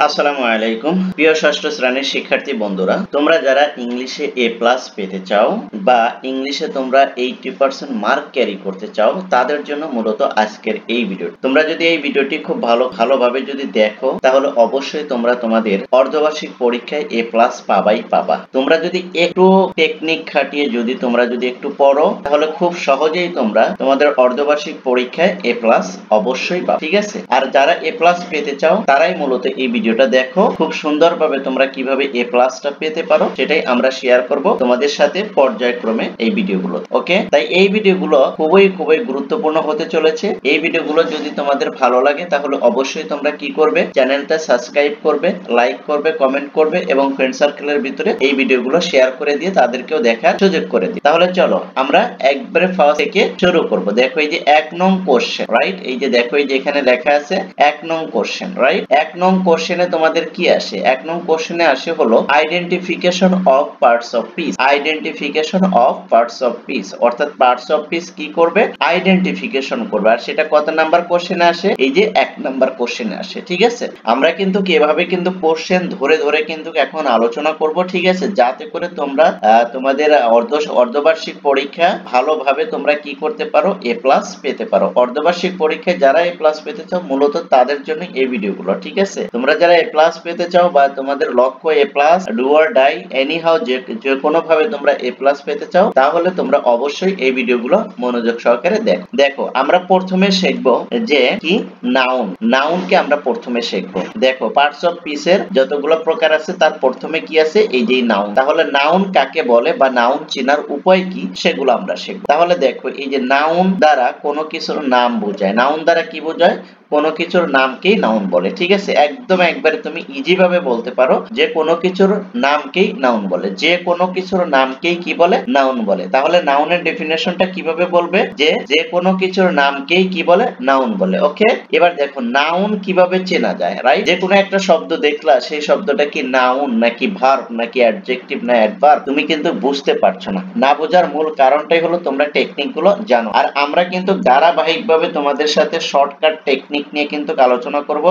আসসালামু আলাইকুম প্রিয় ষষ্ঠ শ্রেণীর শিক্ষার্থী বন্ধুরা, তোমরা যারা ইংলিশে এ প্লাস পেতে চাও বা ইংলিশে তোমরা 80% মার্ক ক্যারি করতে চাও তাদের জন্য মূলত আজকের এই ভিডিও। তোমরা যদি এই ভিডিওটি খুব ভালোভাবে যদি দেখো তাহলে অবশ্যই তোমরা তোমাদের অর্ধবার্ষিক পরীক্ষায় এ প্লাস পাবা। তোমরা যদি একটু টেকনিক খাটিয়ে তোমরা যদি একটু পড়ো তাহলে খুব সহজেই তোমরা তোমাদের অর্ধবার্ষিক পরীক্ষায় এ প্লাস অবশ্যই পাবে, ঠিক আছে? আর যারা এ প্লাস পেতে চাও তারাই মূলত এই ভিডিওটা দেখো, খুব সুন্দরভাবে তোমরা কিভাবে এ প্লাসটা পেতে পারো সেটাই আমরা শেয়ার করব তোমাদের সাথে পর্যায়ক্রমে এই ভিডিওগুলো। ওকে, তাই এই ভিডিওগুলো খুবই গুরুত্বপূর্ণ হতে চলেছে। এই ভিডিওগুলো যদি তোমাদের ভালো লাগে তাহলে অবশ্যই তোমরা কি করবে, চ্যানেলটা সাবস্ক্রাইব করবে, লাইক করবে, কমেন্ট করবে এবং ফ্রেন্ড সার্কেলের ভিতরে এই ভিডিওগুলো শেয়ার করে দিয়ে তাদেরকেও দেখার সুযোগ করে দিই। তাহলে চলো আমরা একবারে ফার্স্ট থেকে শুরু করব। দেখো এই যে 1 নং কোশ্চেন, রাইট? এই যে দেখো এই যে এখানে লেখা আছে 1 নং কোশ্চেন, রাইট? 1 নং কোশ্চেনে তোমাদের কি আসে? 1 নং কোশ্চেনে আসে হলো identification of parts of speech. Identification of parts of speech, অর্থাৎ পার্টস অফ স্পিচ কি করবে? আইডেন্টিফিকেশন করবে। আর সেটা কত নাম্বার কোশ্চেনে আসে? এই যে 1 নাম্বার কোশ্চেনে আসে, ঠিক আছে? আমরা কিন্তু এভাবে কিন্তু কোশ্চেন ধরে কিন্তু এখন আলোচনা করব, ঠিক আছে? যাতে করে তোমরা তোমাদের অর্ধবার্ষিক পরীক্ষা ভালোভাবে তোমরা কি করতে পারো, এ প্লাস পেতে পারো। অর্ধবার্ষিক পরীক্ষায় যারা এ প্লাস পেতে চাও মূলত তাদের জন্য এই ভিডিওগুলো, ঠিক আছে? তোমরা যারা এ প্লাস পেতে চাও বা তোমাদের লক্ষ্য A plus, do or die, anyhow, যে কোনো ভাবে তোমরা এ প্লাস পেতে চাও তাহলে তোমরা অবশ্যই এই ভিডিওগুলো মনোযোগ সহকারে দেখো। আমরা প্রথমে শিখবো যে কি নাউনকে আমরা প্রথমে শিখবো। দেখো পার্টস অফ স্পিচের যতগুলো প্রকার আছে তার প্রথমে কি আছে? এই যে নাউন। তাহলে নাউন কাকে বলে বা নাউন চেনার উপায় কি সেগুলো আমরা শিখবো। তাহলে দেখো এই যে নাউন দ্বারা কোনো কিছুর নাম বোঝায়। নাউন দ্বারা কি বোঝায়? কোনো কিছুর নামকেই নাউন বলে, ঠিক আছে? একদম একবারে তুমি ইজি ভাবে বলতে পারো যে কোনো কিছুর নামকেই নাউন বলে। যে কোনো কিছুর নামকেই কি বলে? নাউন বলে। তাহলে নাউনের ডেফিনেশনটা কিভাবে বলবে? যে কোনো কিছুর নামকেই কি বলে? নাউন বলে। ওকে, এবার দেখো নাউন কিভাবে চেনা যায়, রাইট? যে কোনো একটা শব্দ দেখলা, সেই শব্দটা কি নাউন নাকি ভার্ব নাকি অ্যাডজেক্টিভ না অ্যাডভার্ব তুমি কিন্তু বুঝতে পারছো না। না বোঝার মূল কারণটাই হলো তোমরা টেকনিক গুলো জানো। আর আমরা কিন্তু ধারাবাহিকভাবে তোমাদের সাথে শর্টকাট টেকনিক নিয়ে কিন্তু আলোচনা করব,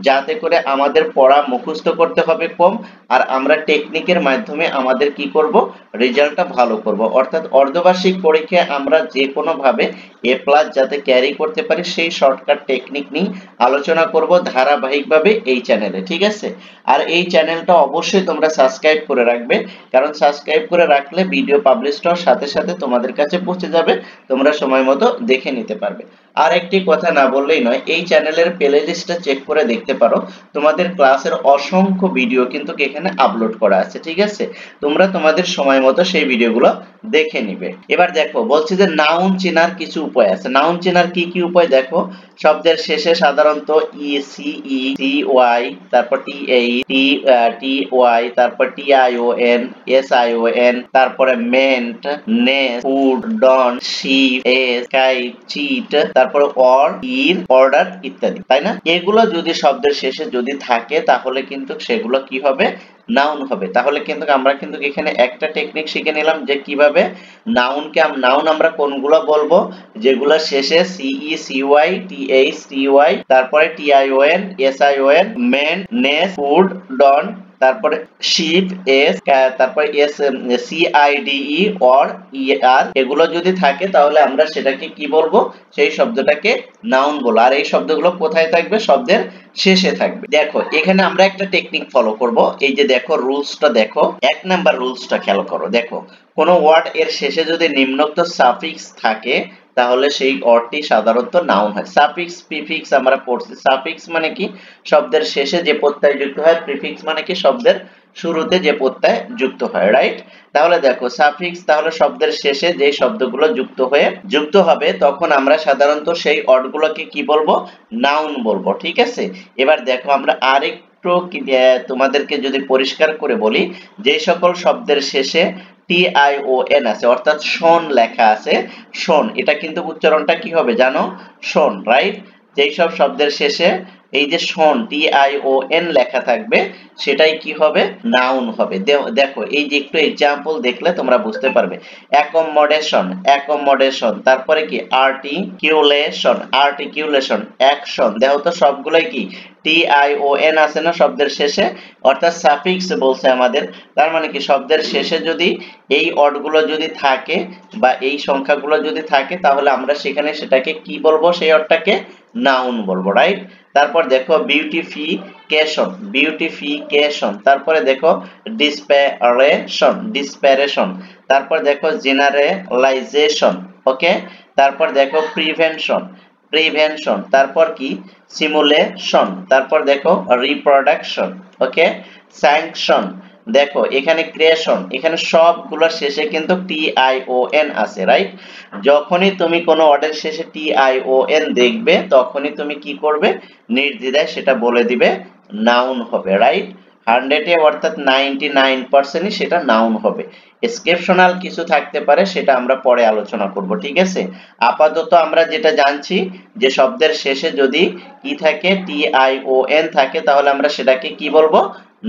যাতে করে আমাদের পড়া মুখস্থ করতে হবে কম আর আমরা টেকনিকের মাধ্যমে আমাদের কি করব, রেজাল্টটা ভালো করব। অর্থাৎ অর্ধবার্ষিক পরীক্ষায় আমরা যে কোনো ভাবে এ প্লাস যাতে ক্যারি করতে পারি সেই শর্টকাট টেকনিক নিয়ে আলোচনা করব ধারাবাহিকভাবে এই চ্যানেলে, ঠিক আছে? আর এই চ্যানেলটা অবশ্যই তোমরা সাবস্ক্রাইব করে রাখবে, কারণ সাবস্ক্রাইব করে রাখলে ভিডিও পাবলিশ হওয়ার সাথে সাথে তোমাদের কাছে পৌঁছে যাবে, তোমরা সময় মতো দেখে নিতে পারবে। আর একটি কথা না বললেই নয়, এই চ্যানেলের প্লেলিস্টটা চেক করে দেখতে পারো, তোমাদের ক্লাসের অসংখ্য ভিডিও কিন্তু এখানে আপলোড করা আছে, ঠিক আছে? তোমরা তোমাদের সময় মতো সেই ভিডিওগুলো দেখে নিবে। এবার দেখো বলছি যে নাউন চেনার কিছু উপায় আছে। নাউন চেনার কি কি উপায়? দেখো শব্দের শেষে সাধারণত E, C, E, C, Y, তারপর টি, এই, টি, ওয়াই, তারপর T, I, O, N, S, I, O, N, তারপরে ment, ness, hood, dom, ship, S, কাইট, চিট, তারপরে অর, ইর, অর্ডার ইত্যাদি, তাই না? এগুলো যদি শব্দের শেষে যদি থাকে তাহলে কিন্তু সেগুলো কি হবে? নাউন হবে। তাহলে কিন্তু আমরা কিন্তু এখানে একটা টেকনিক শিখে নিলাম যে কিভাবে নাউন আমরা কোনগুলো বলবো? যেগুলো শেষে সিই, সিওয়াই, টিএইচ, টিওয়াই, তারপরে টিআইওএন, এসআইওএন, মেন, নেস, ফুড, ডন, তারপরে শিপ, এস, তারপরে এস, সিআইডিই, অর, ইআর, এগুলো যদি থাকে তাহলে আমরা সেটাকে কি বলবো? সেই শব্দটাকে নাউন বলবো। আর এই শব্দগুলো কোথায় থাকবে? শব্দের শেষে থাকবে। দেখো এখানে আমরা একটা টেকনিক ফলো করব। এই যে দেখো রুলসটা দেখো, 1 নাম্বার রুলসটা খেয়াল করো। দেখো কোন ওয়ার্ড এর শেষে যদি নিম্নোক্ত সাফিক্স থাকে তাহলে সেই ওয়ার্ডটি সাধারণত নাউন হয়। সাফিক্স, প্রিফিক্স আমরা পড়ছি। সাফিক্স মানে কি? শব্দের শেষে যে প্রত্যয় যুক্ত হয়। প্রিফিক্স মানে কি? শব্দের শুরুতে যে প্রত্যয় যুক্ত হয়, রাইট? তাহলে দেখো সাফিক্স, তাহলে শব্দের শেষে যে শব্দগুলো যুক্ত হবে তখন আমরা সাধারণত সেই ওয়ার্ডগুলোকে কি বলবো? নাউন বলবো, ঠিক আছে? এবার দেখো আমরা আরেকটু তোমাদেরকে যদি পরিষ্কার করে বলি, যে সকল শব্দের শেষে টিআইওএন আছে অর্থাৎ শোন লেখা আছে, শোন, এটা কিন্তু উচ্চারণটা কি হবে জানো? শোন, রাইট? যেই সব শব্দের শেষে এই যে শন TION লেখা থাকবে সেটাই কি হবে নাউন হবে। দেখো এই যে একটু এক্সাম্পল দেখলে তোমরা বুঝতে পারবে। অ্যাকোমোডেশন, তারপরে কি আর্টিকুলেশন, অ্যাকশন, দেখো তো সবগুলাই কি TION আছে না শব্দের শেষে, অর্থাৎ সাফিক্স বলছে আমাদের। তার মানে কি শব্দের শেষে যদি এই অর্ডগুলো যদি থাকে বা এই সংখ্যাগুলো যদি থাকে তাহলে আমরা সেখানে সেটাকে কি বলবো, সেই অর্থটাকে নাউন বলবো, রাইট। তারপর দেখো বিউটিফিকেশন, তারপরে দেখো ডিসপ্যারেশন, তারপর দেখো জেনারেলাইজেশন, ওকে। তারপর দেখো প্রিভেনশন, তারপর কি সিমুলেশন, তারপর দেখো রিপ্রোডাকশন, ওকে। স্যাংশন, দেখো এখানে ক্রিয়েশন, এখানে সবগুলোর শেষে কিন্তু TION আছে, রাইট। যখনই তুমি কোনো ওয়ার্ডের শেষে TION দেখবে তখনই তুমি কি করবে, নির্দ্বিধায় সেটা বলে দিবে নাউন হবে, রাইট। 100 অর্থাৎ 99% সেটা নাউন হবে। এক্সেপশনাল কিছু থাকতে পারে সেটা আমরা পরে আলোচনা করব, ঠিক আছে। আপাতত আমরা যেটা জানছি যে শব্দের শেষে যদি কি থাকে TION থাকে তাহলে আমরা সেটাকে কি বলবো,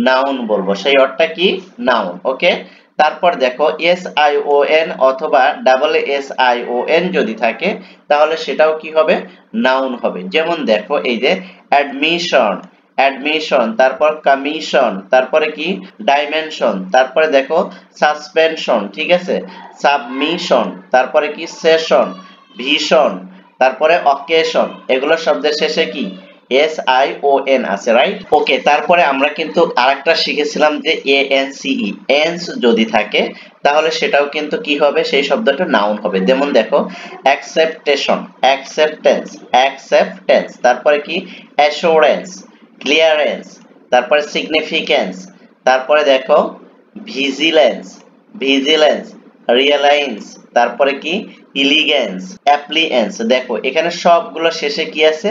নাউন বলবো, সেই অর্থটা কি নাউন, ওকে। তারপর দেখো SION অথবা SSION যদি থাকে তাহলে সেটাও কি হবে, নাউন হবে। যেমন দেখো এই যে অ্যাডমিশন, তারপর কমিশন, তারপরে কি ডাইমেনশন, তারপরে দেখো সাসপেনশন, ঠিক আছে, সাবমিশন, তারপরে কি সেশন, ভিশন, তারপরে অকেশন, এগুলো শব্দের শেষে কি SION আছে, রাইট। ওকে, তারপরে আমরা কিন্তু আরেকটা শিখেছিলাম যে ANCE যদি থাকে তাহলে সেটাও কিন্তু কি হবে, সেই শব্দটা নাউন হবে। যেমন দেখো অ্যাকসেপ্টেন্স, তারপরে কি অ্যাসুরেন্স, ক্লিয়ারেন্স, তারপরে সিগনিফিকেন্স, তারপরে দেখো ভিজিলেন্স, রিয়ালাইন্স, তারপরে কি ইলিগেন্স, অ্যাপ্লিয়েন্স। দেখো এখানে সবগুলো শেষে কি আছে,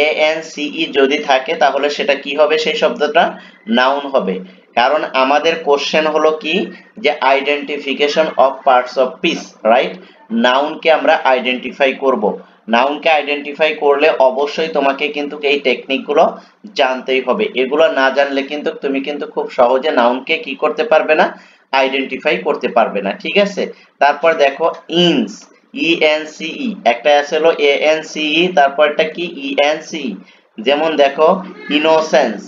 ANCE যদি থাকে তাহলে সেটা কি হবে, সেই শব্দটা নাউন হবে। কারণ আমাদের কোশ্চেন হলো কি যে identification of parts of speech, right. নাউনকে আমরা আইডেন্টিফাই করব। নাউনকে আইডেন্টিফাই করলে অবশ্যই তোমাকে কিন্তু এই টেকনিকগুলো জানতেই হবে। এগুলো না জানলে কিন্তু তুমি কিন্তু খুব সহজে নাউনকে কি করতে পারবে না, আইডেন্টিফাই করতে পারবে না, ঠিক আছে। তারপর দেখো ENCE, একটা আছে হলো ANCE, তারপর একটা কি ENCE। যেমন দেখো ইনোসেন্স,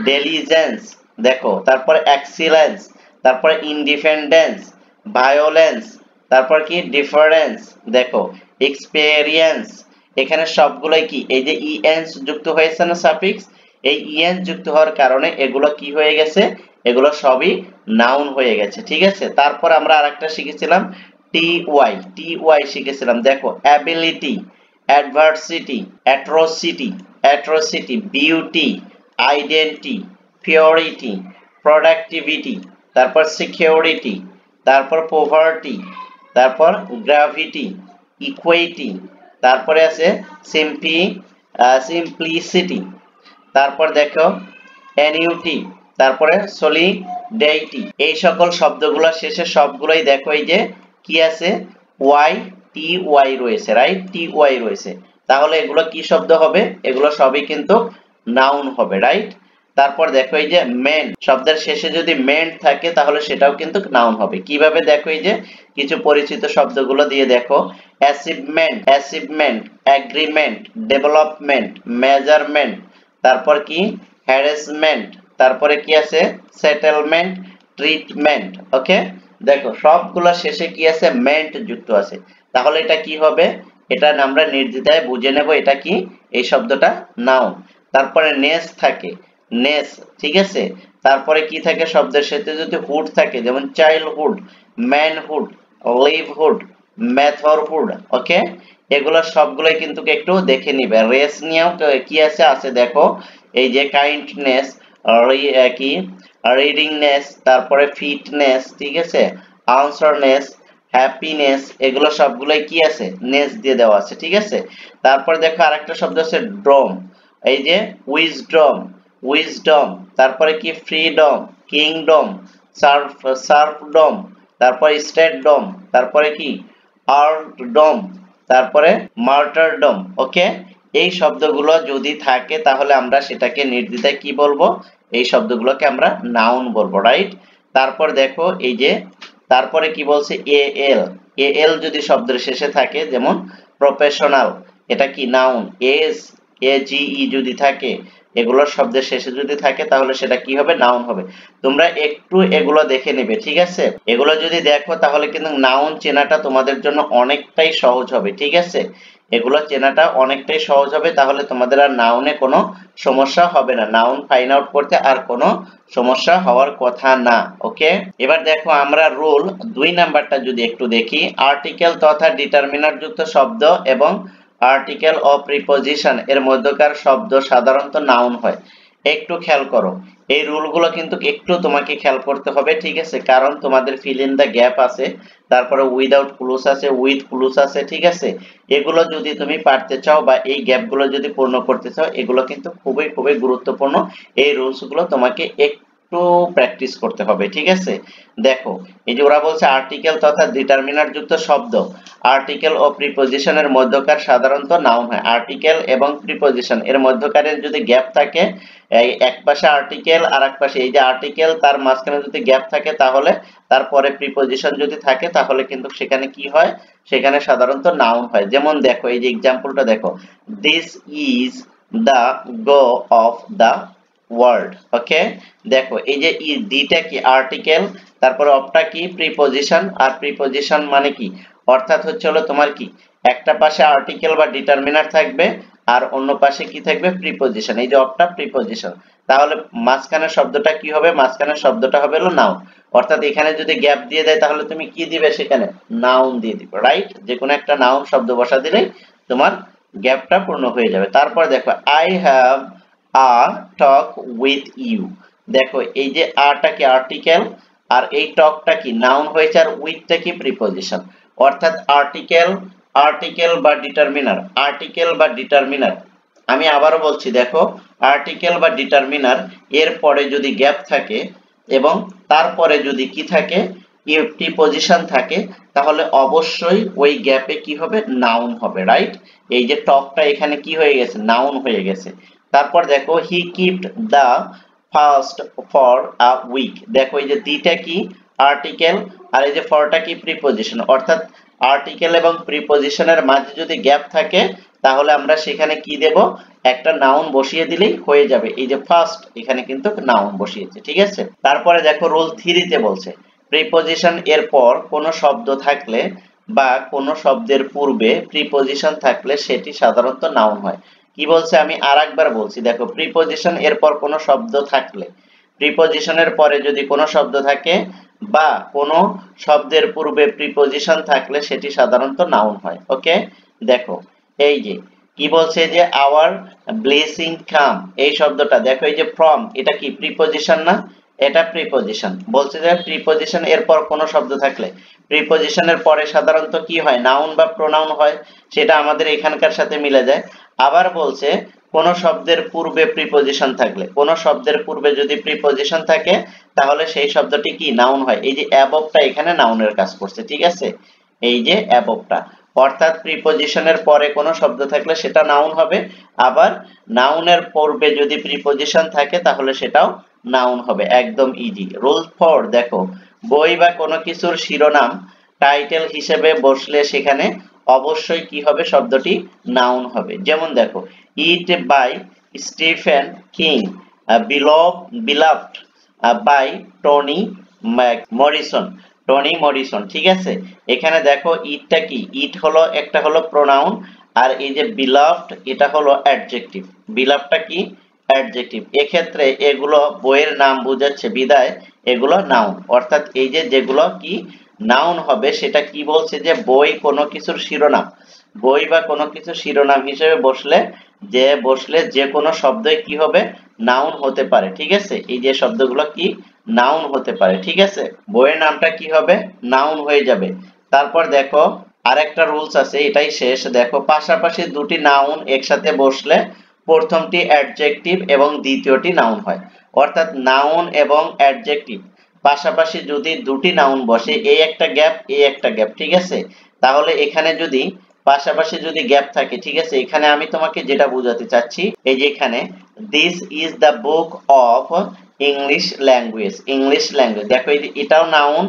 ডেলিজেন্স, দেখো তারপর এক্সিলেন্স, তারপর ইনডিপেন্ডেন্স, ভায়োলেন্স, তারপর কি ডিফারেন্স, দেখো এক্সপেরিয়েন্স। এখানে সবগুলোই কি এই যে ENS যুক্ত হয়েছে না সাফিক্স, এই ENS যুক্ত হওয়ার কারণে এগুলো কি হয়ে গেছে, এগুলো সবই নাউন হয়ে গেছে, ঠিক আছে। তারপর আমরা আরেকটা শিখেছিলাম TY শিখেছিলাম। দেখো ability, atrocity, beauty, identity, purity, productivity, তারপর সিকিউরিটি, তারপর পভার্টি, তারপর গ্র্যাভিটি, ইকুইটি, তারপরে আছে সিম্পলিসিটি, তারপর দেখো অ্যানিউটি, তারপরে সলিডারিটি। এই সকল শব্দগুলো শেষে সবগুলোই দেখো এই যে কি আছে, TY রয়েছে, রাইট, TY রয়েছে। তাহলে এগুলো কি শব্দ হবে, এগুলো সবই কিন্তু নাউন হবে, রাইট। তারপর দেখো এই যে মেন, শব্দের শেষে যদি মেন্ট থাকে তাহলে সেটাও কিন্তু নাউন হবে। কিভাবে, দেখো এই যে কিছু পরিচিত শব্দগুলো দিয়ে দেখো, অ্যাচিভমেন্ট, এগ্রিমেন্ট, ডেভেলপমেন্ট, মেজারমেন্ট, তারপর কি হ্যারাসমেন্ট, তারপরে কি আছে সেটেলমেন্ট, ট্রিটমেন্ট, ওকে। দেখো সবগুলো শেষে কি আছে, মেন্ট যুক্ত আছে। তাহলে এটা কি হবে, এটা আমরা নির্দ্বিধায় বুঝে নেব এটা কি, এই শব্দটা নাউন। তারপরে নেস থাকে, ঠিক আছে। তারপরে কি থাকে, শব্দের সাথে যদি হুড থাকে, যেমন চাইল্ডহুড, ম্যানহুড, লিভহুড, ম্যাথরহুড, ওকে। এগুলো সবগুলোই কিন্তু একটু দেখে নিবে। রেস নিয়েও কি আছে দেখো এই যে কাইন্ডনেস, কি রিডিংনেস, তারপরে ফিটনেস, ঠিক আছে, আনসারনেস, হ্যাপিনেস, এগুলো সবগুলোই কি আছে, নেস দিয়ে দেওয়া আছে, ঠিক আছে। তারপর দেখো আরেকটা শব্দ আছে ড্রম, এই যে উইজডম, তারপরে কি ফ্রিডম, কিংডম, সার্ফডম, তারপরে স্টেটডম, তারপরে কি আর্টডম, তারপরে মার্টারডম। ওকে, এই শব্দগুলো যদি থাকে তাহলে আমরা সেটাকে নির্দ্বিধায় কি বলবো, এই শব্দগুলোকে আমরা নাউন বলবো, রাইট। তারপর দেখো এই যে তারপরে কি বলছে, এল, এল যদি শব্দের শেষে থাকে, যেমন প্রফেশনাল, এটা কি নাউন। এস, এজিই যদি থাকে, এগুলো শব্দের শেষে যদি থাকে তাহলে সেটা কি হবে, নাউন হবে। তোমরা একটু এগুলো দেখে নেবে, ঠিক আছে। এগুলো যদি দেখো তাহলে কিন্তু নাউন চেনাটা তোমাদের জন্য অনেকটাই সহজ হবে, ঠিক আছে। এগুলো চেনাটা অনেকটাই সহজ হবে, তাহলে তোমাদের আর নাউনে কোনো সমস্যা হবে না, নাউন ফাইন্ড আউট করতে আর কোনো সমস্যা হওয়ার কথা না। ওকে, এবার দেখো আমরা রুল 2 নাম্বারটা যদি একটু দেখি, আর্টিকেল তথা ডিটারমিনার যুক্ত শব্দ এবং আর্টিকেল ও প্রিপজিশন এর মধ্যকার শব্দ সাধারণত নাউন হয়। একটু খেয়াল করো, এই রুলগুলো কিন্তু একটু তোমাকে খেয়াল করতে হবে, ঠিক আছে, কারণ তোমাদের ফিল ইন দা গ্যাপ আছে, তারপরে উইদাউট ক্লুজ আছে, উইথ ক্লুজ আছে, ঠিক আছে। এগুলো যদি তুমি পারতে চাও বা এই গ্যাপগুলো যদি পূর্ণ করতে চাও, এগুলো কিন্তু খুবই খুবই গুরুত্বপূর্ণ। এই রুলসগুলো তোমাকে একটু প্র্যাকটিস করতে হবে, ঠিক আছে। দেখো এই যে ওরা বলছে আর্টিকেল তথা ডিটারমিনার যুক্ত শব্দ আর্টিকেল ও প্রিপজিশনের মধ্যকার সাধারণত নাউন হয়। আর্টিকেল এবং প্রিপজিশন এর মধ্যকারের যদি গ্যাপ থাকে, এই এক পাশে আর্টিকেল আর এক পাশে এই যে আর্টিকেল, তার মাঝখানে যদি গ্যাপ থাকে তাহলে তারপরে প্রিপজিশন যদি থাকে তাহলে কিন্তু সেখানে কি হয়, সেখানে সাধারণত নাউন হয়। যেমন দেখো এই যে এক্সাম্পলটা দেখো, this is the go of the world. Okay, দেখো এই যে দিটা কি আর্টিকেল, তারপরে অফটা কি প্রিপজিশন, আর প্রিপজিশন মানে কি, অর্থাৎ হচ্ছে হলো তোমার কি একটা পাশে আর্টিকেল বা ডিটারমিনার থাকবে আর অন্য পাশে কি থাকবে, প্রিপজিশন। এই যে অফটা প্রিপজিশন, তাহলে মাঝখানের শব্দটা কি হবে, মাঝখানের শব্দটা হবে হলো নাউন। অর্থাৎ এখানে যদি গ্যাপ দিয়ে দেয় তাহলে তুমি কি দিবে, সেখানে নাউন দিয়ে দিবে, রাইট। যে কোনো একটা নাউন শব্দ বসা দিলেই তোমার গ্যাপটা পূর্ণ হয়ে যাবে। তারপর দেখো I have a talk with you. দেখো এই যে আটা কি আর্টিকেল, আর এই টকটা কি নাউন হয়েছে, আর উইথটা কি প্রিপজিশন। অর্থাৎ আর্টিকেল, আর্টিকেল বা ডিটারমিনার, আর্টিকেল বা ডিটারমিনার, আমি আবারও বলছি দেখো, আর্টিকেল বা ডিটারমিনার এর পরে যদি গ্যাপ থাকে এবং তারপরে যদি কি থাকে, প্রিপজিশন থাকে, তাহলে অবশ্যই ওই গ্যাপে কি হবে, নাউন হবে, রাইট। এই যে টকটা এখানে কি হয়ে গেছে, নাউন হয়ে গেছে। তারপর দেখো he keeped the fast for a week. দেখো এই যে দিটা কি আর্টিকেল, আর এই যে ফরটা কি প্রিপজিশন। অর্থাৎ আর্টিকেল এবং প্রিপজিশনের মাঝে যদি গ্যাপ থাকে তাহলে আমরা সেখানে কি দেব, একটা নাউন বসিয়ে দিলেই হয়ে যাবে। এই যে ফার্স্ট, এখানে কিন্তু নাউন বসিয়েছে, ঠিক আছে। তারপরে দেখো রুল 3 তে বলছে প্রিপজিশন এর পর কোনো শব্দ থাকলে বা কোনো শব্দের পূর্বে প্রিপজিশন থাকলে সেটি সাধারণত নাউন হয়। কি বলছে, আমি আরেকবার বলছি, দেখো প্রিপজিশন এর পর কোনো শব্দ থাকলে, প্রিপজিশনের পরে যদি কোনো শব্দ থাকে বা কোনো শব্দের পূর্বে প্রিপজিশন থাকলে সেটি সাধারণত নাউন হয়। ওকে, দেখো এই যে কি বলছে যে আওয়ার ব্লেসিং কাম, এই শব্দটা দেখো এই যে ফ্রম, এটা কি প্রিপজিশন না, এটা প্রিপজিশন। বলছে যে প্রিপজিশন এর পর কোনো শব্দ থাকলে প্রিপজিশনের পরে সাধারণত কি হয়, নাউন বা প্রোনাউন হয়, সেটা আমাদের এখানকার সাথে মিলে যায়। আবার বলছে কোন শব্দের পূর্বে প্রিপজিশন থাকলে, কোন শব্দের পূর্বে যদি প্রিপজিশন থাকে তাহলে সেই শব্দটি কি নাউন হয়। এই যে অ্যাবভটা এখানে নাউনের কাজ করছে, ঠিক আছে, এই যে অ্যাবভটা, অর্থাৎ প্রিপজিশনের পরে কোনো শব্দ থাকলে সেটা নাউন হবে, আবার নাউনের পূর্বে যদি প্রিপজিশন থাকে তাহলে সেটাও নাউন হবে, একদম ইজি। রুল 4 দেখো বই বা কোনো কিছুর শিরোনাম টাইটেল হিসেবে বসলে সেখানে অবশ্যই কি হবে, শব্দটি নাউন হবে। যেমন দেখো It by Stephen King, Beloved by Toni Morrison, Toni Morrison, ঠিক আছে। এখানে দেখো ইটটা কি, ইট হলো একটা হলো প্রোনাউন, আর এই যে বিলাভড এটা হলো অ্যাডজেক্টিভ। বিলাভডটা কি অ্যাডজেক্টিভ, এক্ষেত্রে এগুলো বইয়ের নাম বোঝাচ্ছে বিদায় এগুলো নাউন। অর্থাৎ এই যে যেগুলো কি নাউন হবে সেটা কি বলছে, যে বই কোনো কিছুর শিরোনাম, বই বা কোনো কিছু শিরোনাম হিসেবে বসলে যে কোনো শব্দই কি হবে, নাউন হতে পারে, ঠিক আছে। এই যে শব্দগুলো কি নাউন হতে পারে, ঠিক আছে, বইয়ের নামটা কি হবে, নাউন হয়ে যাবে। তারপর দেখো আরেকটা রুলস আছে, এটাই শেষ। দেখো পাশাপাশি দুটি নাউন একসাথে বসলে প্রথমটি অ্যাডজেক্টিভ এবং দ্বিতীয়টি নাউন হয়। অর্থাৎ নাউন এবং অ্যাডজেক্টিভ পাশাপাশি যদি দুটি নাউন বসে, এই একটা গ্যাপ, এই একটা গ্যাপ, ঠিক আছে, তাহলে এখানে যদি পাশাপাশি যদি গ্যাপ থাকে, ঠিক আছে, এখানে আমি তোমাকে যেটা বোঝাতে চাচ্ছি, এই যে এখানে this is the book of English language, English language, দেখো এটাও নাউন,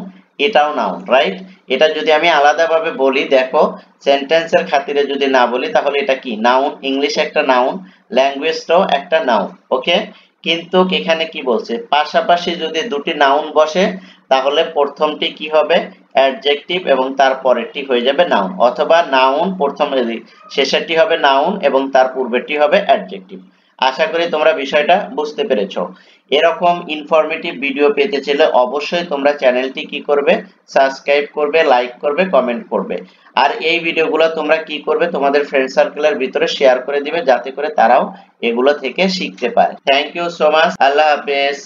এটাও নাউন, রাইট? এটা যদি আমি আলাদাভাবে বলি, দেখো সেন্টেন্সের খাতিরে যদি না বলি তাহলে এটা কি নাউন, ইংলিশ একটা নাউন, ল্যাঙ্গুয়েজটাও একটা নাউন, ওকে? কিন্তু এখানে কি বলছে, পাশাপাশি যদি দুটি নাউন বসে তাহলে প্রথমটি কি হবে অ্যাডজেক্টিভ এবং তার পরেরটি হয়ে যাবে নাউন, অথবা নাউন প্রথমে শেষেরটি হবে নাউন এবং তার পূর্বেরটি হবে অ্যাডজেক্টিভ। আশা করি তোমরা বিষয়টা বুঝতে পেরেছো। এরকম ইনফরমেটিভ ভিডিও পেতে চাইলে অবশ্যই তোমরা চ্যানেলটি কি করবে, সাবস্ক্রাইব করবে, লাইক করবে, কমেন্ট করবে। আর এই ভিডিওগুলো তোমরা কি করবে, তোমাদের ফ্রেন্ড সার্কেলের ভিতরে শেয়ার করে দিবে যাতে করে তারাও এগুলো থেকে শিখতে পারে। থ্যাংক ইউ সো মাচ, আল্লাহ হাফেজ।